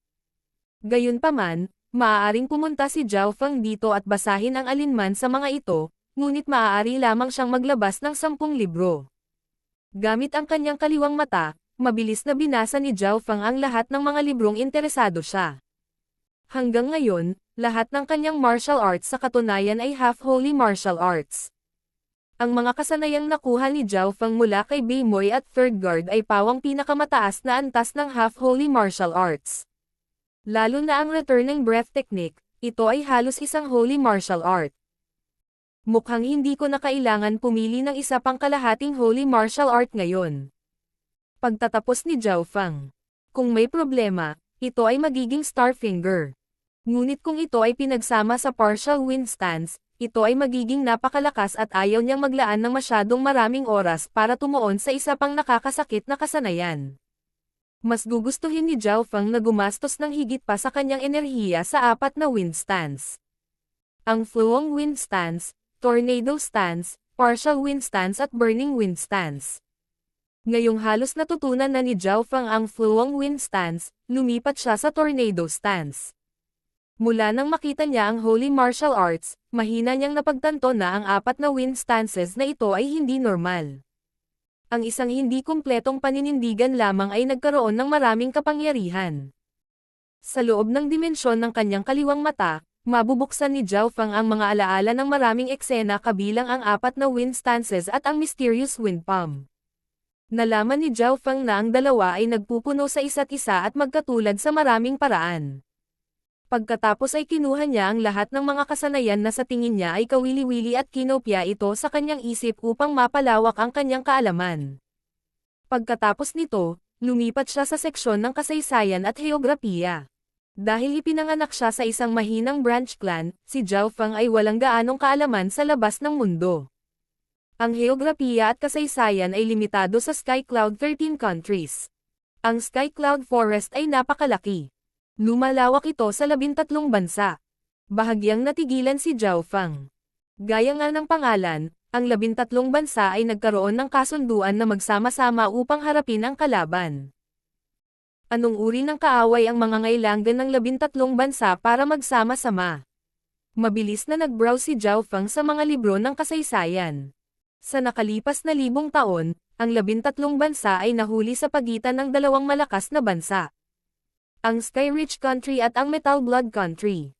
Gayunpaman, maaaring pumunta si Zhao Feng dito at basahin ang alinman sa mga ito, ngunit maaari lamang siyang maglabas ng 10 libro. Gamit ang kanyang kaliwang mata, mabilis na binasa ni Zhao Feng ang lahat ng mga librong interesado siya. Hanggang ngayon, lahat ng kanyang martial arts sa katunayan ay half-holy martial arts. Ang mga kasanayang nakuha ni Zhao Feng mula kay Beimoy at Third Guard ay pawang pinakamataas na antas ng half-holy martial arts. Lalo na ang returning breath technique, ito ay halos isang holy martial art. Mukhang hindi ko na kailangan pumili ng isa pang kalahating holy martial art ngayon. Pagtatapos ni Zhao Feng. Kung may problema, ito ay magiging Star Finger. Ngunit kung ito ay pinagsama sa partial wind stance, ito ay magiging napakalakas at ayaw niyang maglaan ng masyadong maraming oras para tumuon sa isa pang nakakasakit na kasanayan. Mas gugustuhin ni Zhao Feng na gumastos ng higit pa sa kanyang enerhiya sa 4 na wind stance. Ang Fluong Wind Stance, Tornado Stance, Partial Wind Stance at Burning Wind Stance. Ngayong halos natutunan na ni Zhao Feng ang Fluong Wind Stance, lumipat siya sa Tornado Stance. Mula nang makita niya ang Holy Martial Arts, mahina niyang napagtanto na ang 4 na wind stances na ito ay hindi normal. Ang isang hindi kumpletong paninindigan lamang ay nagkaroon ng maraming kapangyarihan. Sa loob ng dimensyon ng kanyang kaliwang mata, mabubuksan ni Zhao Feng ang mga alaala ng maraming eksena kabilang ang 4 na wind stances at ang mysterious wind palm. Nalaman ni Zhao Feng na ang dalawa ay nagpupuno sa isa't isa at magkatulad sa maraming paraan. Pagkatapos ay kinuha niya ang lahat ng mga kasanayan na sa tingin niya ay kawili-wili at kinopya ito sa kanyang isip upang mapalawak ang kanyang kaalaman. Pagkatapos nito, lumipat siya sa seksyon ng kasaysayan at heograpiya. Dahil ipinanganak siya sa isang mahinang branch clan, si Zhao Feng ay walang gaanong kaalaman sa labas ng mundo. Ang heograpiya at kasaysayan ay limitado sa Sky Cloud 13 countries. Ang Sky Cloud Forest ay napakalaki. Lumalawak ito sa 13 bansa. Bahagyang natigilan si Zhao Feng. Gaya nga ng pangalan, ang 13 bansa ay nagkaroon ng kasunduan na magsama-sama upang harapin ang kalaban. Anong uri ng kaaway ang mangangailangan ng 13 bansa para magsama-sama? Mabilis na nag-browse si Zhao Feng sa mga libro ng kasaysayan. Sa nakalipas na 1000 taon, ang 13 bansa ay nahuli sa pagitan ng dalawang malakas na bansa. Ang Sky Rich Country at ang Metal Blood Country.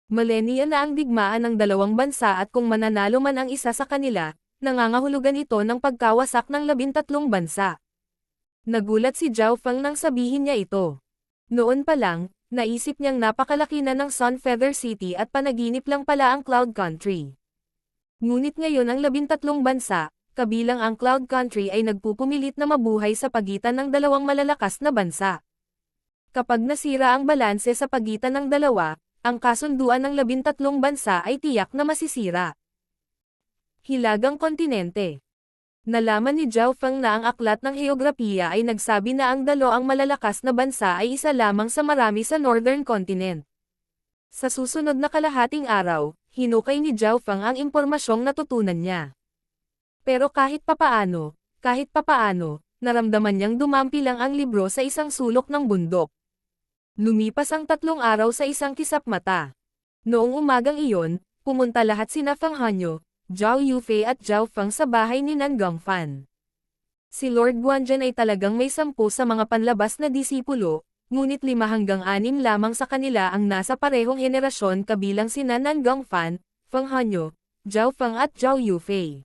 Millennia na ang digmaan ng dalawang bansa at kung mananalo man ang isa sa kanila, nangangahulugan ito ng pagkawasak ng 13 bansa. Nagulat si Zhao Feng nang sabihin niya ito. Noon pa lang, naisip niyang napakalaki na ng Sun Feather City at panaginip lang pala ang Cloud Country. Ngunit ngayon ang 13 bansa, kabilang ang Cloud Country ay nagpupumilit na mabuhay sa pagitan ng dalawang malalakas na bansa. Kapag nasira ang balanse sa pagitan ng dalawa, ang kasunduan ng 13 bansa ay tiyak na masisira. Hilagang kontinente. Nalaman ni Zhao Feng na ang aklat ng heograpiya ay nagsabi na ang dalawang malalakas na bansa ay isa lamang sa marami sa Northern Continent. Sa susunod na kalahating araw, hinukay ni Zhao Feng ang impormasyong natutunan niya. Pero kahit papaano, naramdaman niyang dumampi lang ang libro sa isang sulok ng bundok. Lumipas ang 3 araw sa isang kisap mata. Noong umagang iyon, pumunta lahat sina Feng Hanyo, Zhao Yufei at Zhao Feng sa bahay ni Nan Gongfan. Si Lord Guanzhen ay talagang may 10 sa mga panlabas na disipulo, ngunit 5 hanggang 6 lamang sa kanila ang nasa parehong henerasyon kabilang sina Nan Gongfan, Feng Hanyo, Zhao Feng at Zhao Yufei.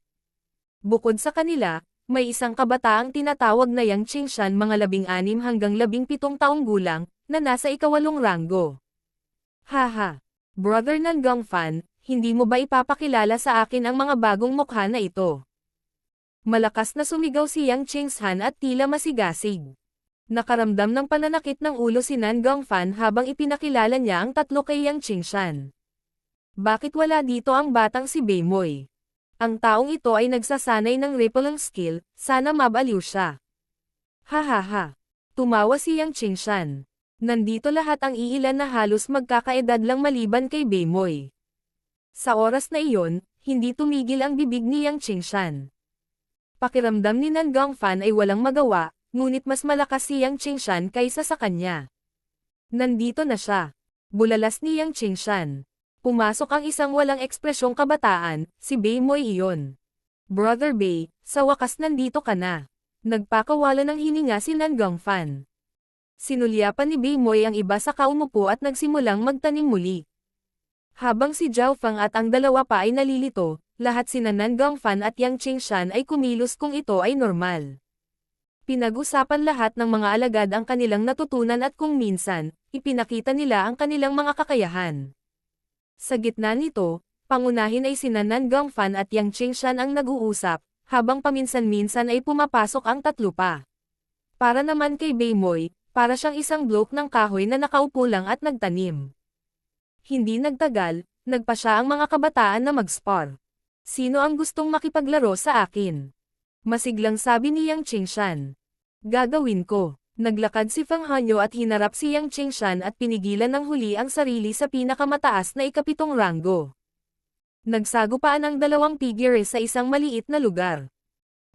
Bukod sa kanila, may isang kabataang tinatawag na Yang Qingshan mga 16 hanggang 17 taong gulang, na nasa ika-8 ranggo. Haha! Brother Nan Gongfan, hindi mo ba ipapakilala sa akin ang mga bagong mukha na ito? Malakas na sumigaw si Yang Qingshan at tila masigasig. Nakaramdam ng pananakit ng ulo si Nan Gongfan habang ipinakilala niya ang 3 kay Yang Qingshan. Bakit wala dito ang batang si Beimoy? Ang taong ito ay nagsasanay ng repelling skill, sana mabaliw siya. Hahaha! Tumawa si Yang Qingshan. Nandito lahat ang iilan na halos magkakaedad lang maliban kay Beimoy. Sa oras na iyon, hindi tumigil ang bibig ni Yang Qingshan. Pakiramdam ni Nan Gongfan ay walang magawa, ngunit mas malakas si Yang Qingshan kaysa sa kanya. Nandito na siya. Bulalas ni Yang Qingshan. Pumasok ang isang walang ekspresyong kabataan, si Beimoy iyon. Brother Bei, sa wakas nandito ka na. Nagpakawala ng hininga si Nan Gongfan. Sinulyapan ni Beimoy ang iba sa kaumupo at nagsimulang magtanim muli. Habang si Zhao Feng at ang dalawa pa ay nalilito, lahat sina Nan Gongfan at Yang Qingshan ay kumilos kung ito ay normal. Pinag-usapan lahat ng mga alagad ang kanilang natutunan at kung minsan, ipinakita nila ang kanilang mga kakayahan. Sa gitna nito, pangunahin ay sina Nan Gongfan at Yang Qingshan ang nag-uusap, habang paminsan-minsan ay pumapasok ang 3 pa. Para naman kay Beimoy, para siyang isang bloke ng kahoy na nakaupo lang at nagtanim. Hindi nagtagal, nagpa siya ang mga kabataan na mag-spar. Sino ang gustong makipaglaro sa akin? Masiglang sabi ni Yang Qingshan. Gagawin ko. Naglakad si Feng Hanyo at hinarap si Yang Qingshan at pinigilan ng huli ang sarili sa pinakamataas na ika-7 ranggo. Nagsagupaan ang 2 figure sa isang maliit na lugar.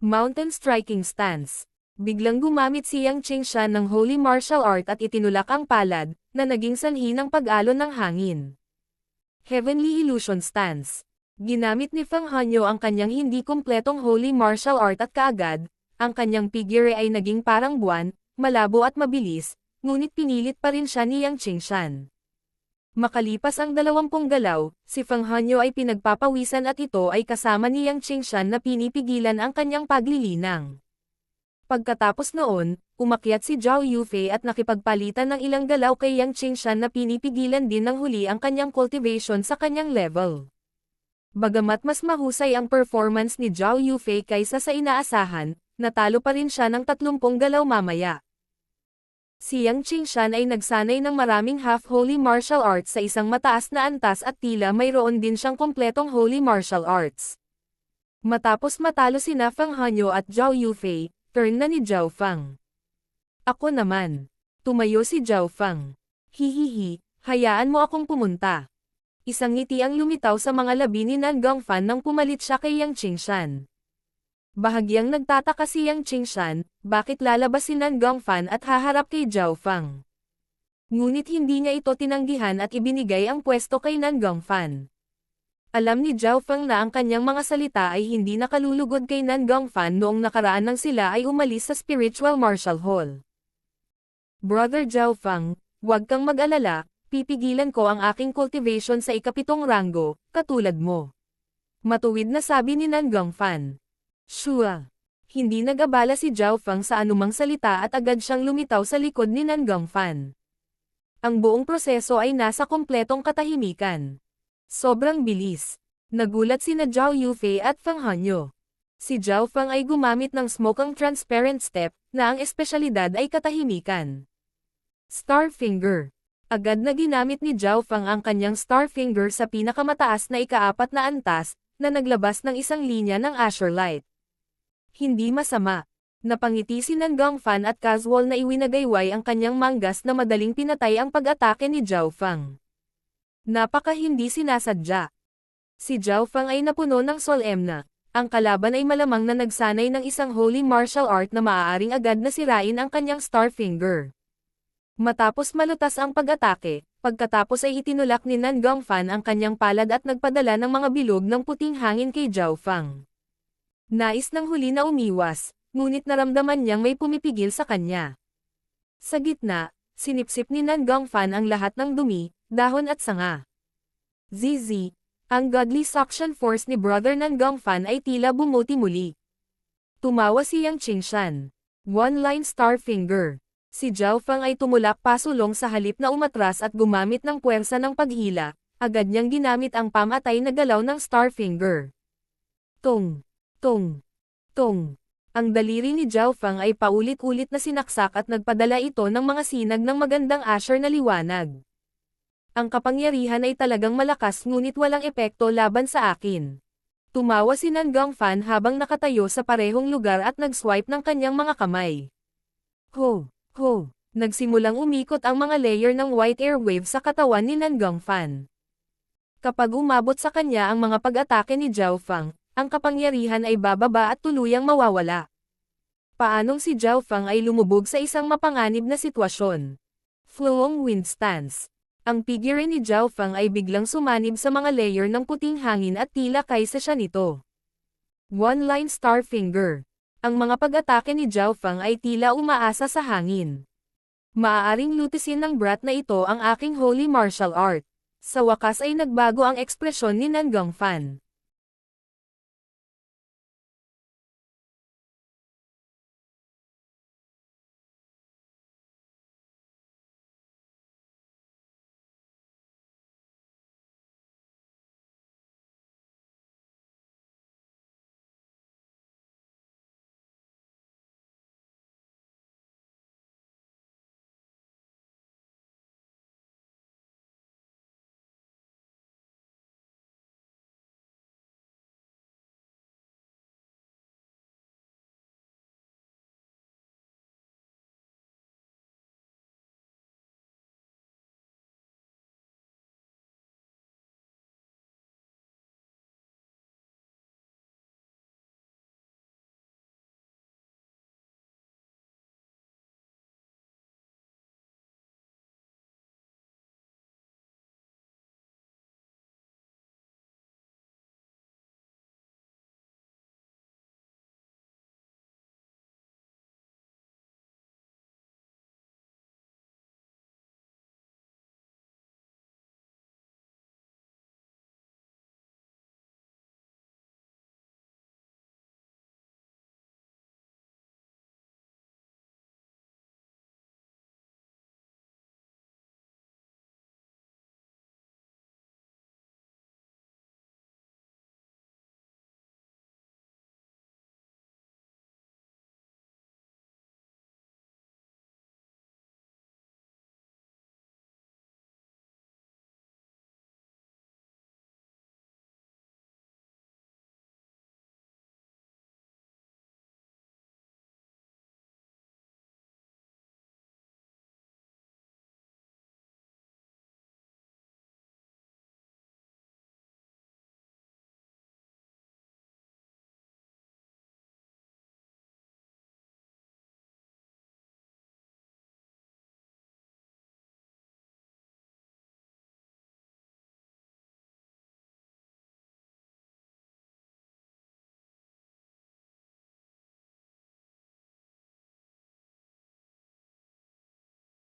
Mountain Striking Stance. Biglang gumamit si Yang Qingshan ng Holy Martial Art at itinulak ang palad, na naging sanhi ng pag-alon ng hangin. Heavenly Illusion Stance. Ginamit ni Feng Hanyo ang kanyang hindi kumpletong Holy Martial Art at kaagad, ang kanyang figure ay naging parang buwan, malabo at mabilis, ngunit pinilit pa rin siya ni Yang Qingshan. Makalipas ang 20 galaw, si Feng Hanyo ay pinagpapawisan at ito ay kasama ni Yang Qingshan na pinipigilan ang kanyang paglilinang. Pagkatapos noon, umakyat si Zhao Yufei at nakipagpalitan ng ilang galaw kay Yang Qingshan na pinipigilan din ng huli ang kanyang cultivation sa kanyang level. Bagamat mas mahusay ang performance ni Zhao Yufei kaysa sa inaasahan, natalo pa rin siya ng 30 galaw mamaya. Si Yang Qingshan ay nagsanay ng maraming half-holy martial arts sa isang mataas na antas at tila mayroon din siyang kompletong holy martial arts. Matapos matalo sina Feng Hanyo at Zhao Yufei, turn na ni Zhao Feng. Ako naman. Tumayo si Zhao Feng. Hihihi, hayaan mo akong pumunta. Isang ngiti ang lumitaw sa mga labi ni Nan Gongfan nang pumalit siya kay Yang Qingshan. Bahagyang nagtataka si Yang Qingshan, bakit lalabas si Nan Gongfan at haharap kay Zhao Fang. Ngunit hindi niya ito tinanggihan at ibinigay ang pwesto kay Nan Gongfan. Alam ni Zhao Fang na ang kanyang mga salita ay hindi nakalulugod kay Nan Gongfan noong nakaraan nang sila ay umalis sa Spiritual Martial Hall. Brother Zhao Fang, huwag kang mag-alala, pipigilan ko ang aking cultivation sa ikapitong ranggo, katulad mo. Matuwid na sabi ni Nan Gongfan. Sure. Hindi nag-abala si Zhao Fang sa anumang salita at agad siyang lumitaw sa likod ni Nan Gongfan. Ang buong proseso ay nasa kompletong katahimikan. Sobrang bilis. Nagulat sina Zhao Yufei at Fang Hanyo. Si Zhao Fang ay gumamit ng smoke transparent step, na ang espesyalidad ay katahimikan. Star Finger. Agad na ginamit ni Zhao Fang ang kanyang Star Finger sa pinakamataas na ika-4 na antas, na naglabas ng isang linya ng Azure Light. Hindi masama. Napangiti si Nan Gongfan at casual na iwinagayway ang kanyang manggas na madaling pinatay ang pag-atake ni Zhao Fang. Napaka hindi sinasadya. Si Zhao Fang ay napuno ng solemna. Ang kalaban ay malamang na nagsanay ng isang holy martial art na maaaring agad na sirain ang kanyang Star Finger. Matapos malutas ang pag-atake, pagkatapos ay itinulak ni Nan Gongfan ang kanyang palad at nagpadala ng mga bilog ng puting hangin kay Zhao Fang. Nais ng huli na umiwas, ngunit naramdaman niyang may pumipigil sa kanya. Sa gitna, sinipsip ni Nan Gongfan ang lahat ng dumi, dahon at sanga. Zizi, ang godly suction force ni Brother Nan Gongfan ay tila bumuti muli. Tumawa si Yang Qingshan. One-line Star Finger. Si Zhao Fang ay tumulak pasulong sa halip na umatras at gumamit ng puwersa ng paghila, agad niyang ginamit ang pamatay na galaw ng Star Finger. Tung, tung, tung. Ang daliri ni Zhao Fang ay paulit-ulit na sinaksak at nagpadala ito ng mga sinag ng magandang Azure na liwanag. Ang kapangyarihan ay talagang malakas ngunit walang epekto laban sa akin. Tumawa si Nan Gongfan habang nakatayo sa parehong lugar at nag-swipe ng kanyang mga kamay. Ho, ho, nagsimulang umikot ang mga layer ng white air wave sa katawan ni Nan Gongfan. Kapag umabot sa kanya ang mga pag-atake ni Zhao Fang, ang kapangyarihan ay bababa at tuluyang mawawala. Paanong si Zhao Fang ay lumubog sa isang mapanganib na sitwasyon? Flowing Wind Stance. Ang figure ni Zhao Fang ay biglang sumanib sa mga layer ng puting hangin at tila kaysa siya nito. One-line Star Finger. Ang mga pag-atake ni Zhao Fang ay tila umaasa sa hangin. Maaaring lutisin ng brat na ito ang aking holy martial art. Sa wakas ay nagbago ang ekspresyon ni Nan Gongfan.